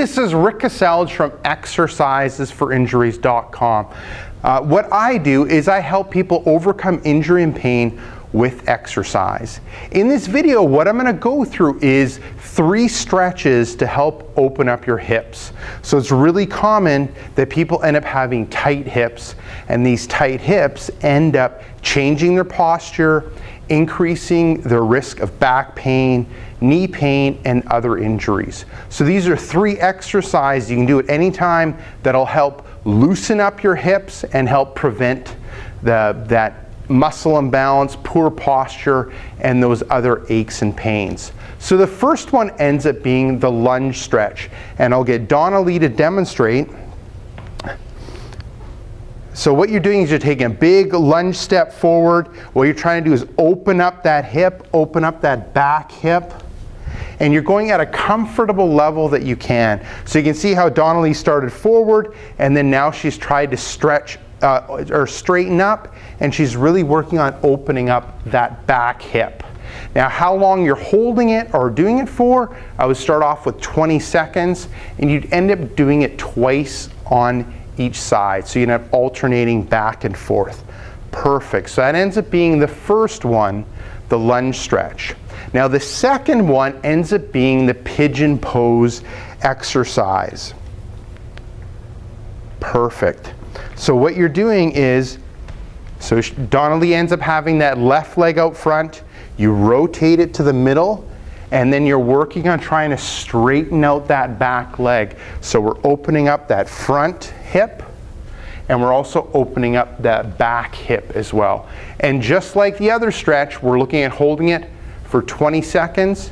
this is Rick Caselge from exercisesforinjuries.com. What I do is I help people overcome injury and pain with exercise. In this video, what I'm going to go through is 3 stretches to help open up your hips. So it's really common that people end up having tight hips, and these tight hips end up changing their posture, increasing their risk of back pain, knee pain, and other injuries. So these are 3 exercises you can do at any time that'll help loosen up your hips and help prevent that muscle imbalance, poor posture, and those other aches and pains. So the first one ends up being the lunge stretch, and I'll get Donna Lee to demonstrate. So what you're doing is you're taking a big lunge step forward. What you're trying to do is open up that hip, open up that back hip, and you're going at a comfortable level that you can. So you can see how Donna Lee started forward, and then now she's tried to stretch or straighten up, and she's really working on opening up that back hip. Now, how long you're holding it or doing it for, I would start off with 20 seconds, and you'd end up doing it twice on each side. So you'd end up alternating back and forth. Perfect. So that ends up being the first one, the lunge stretch. Now, the second one ends up being the pigeon pose exercise. Perfect. So what you're doing is, so Donna Lee ends up having that left leg out front, you rotate it to the middle, and then you're working on trying to straighten out that back leg. So we're opening up that front hip, and we're also opening up that back hip as well. And just like the other stretch, we're looking at holding it for 20 seconds,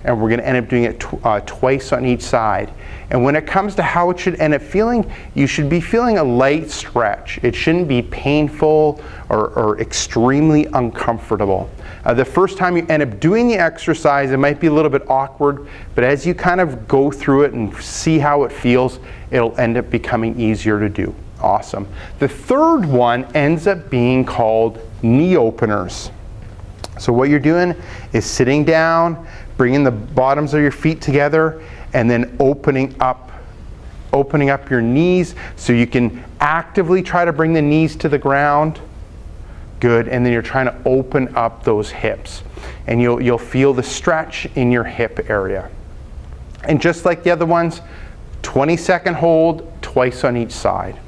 and we're going to end up doing it twice on each side. And when it comes to how it should end up feeling, you should be feeling a light stretch. It shouldn't be painful or extremely uncomfortable. The first time you end up doing the exercise, it might be a little bit awkward, but as you kind of go through it and see how it feels, it'll end up becoming easier to do. Awesome. The third one ends up being called knee openers. So what you're doing is sitting down, bringing the bottoms of your feet together, and then opening up your knees so you can actively try to bring the knees to the ground. Good. And then you're trying to open up those hips, and you'll feel the stretch in your hip area. And just like the other ones, 20-second hold, twice on each side.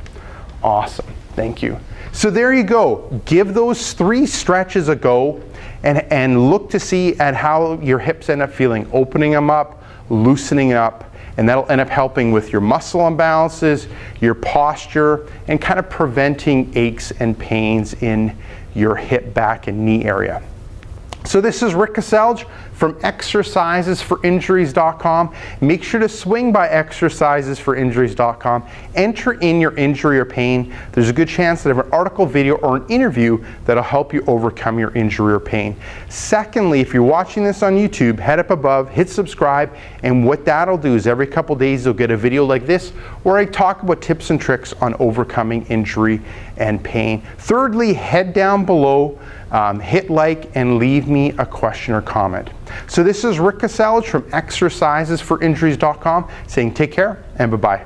Awesome. Thank you. So there you go. Give those 3 stretches a go, and look to see at how your hips end up feeling, opening them up, loosening up, and that'll end up helping with your muscle imbalances, your posture, and kind of preventing aches and pains in your hip, back, and knee area. So this is Rick Caselge from exercisesforinjuries.com. Make sure to swing by exercisesforinjuries.com. Enter in your injury or pain. There's a good chance that I have an article, video, or an interview that'll help you overcome your injury or pain. Secondly, if you're watching this on YouTube, head up above, hit subscribe, and what that'll do is every couple days you'll get a video like this where I talk about tips and tricks on overcoming injury and pain. Thirdly, head down below, hit like, and leave me a question or comment. So this is Rick Caselge from exercisesforinjuries.com saying take care and bye-bye.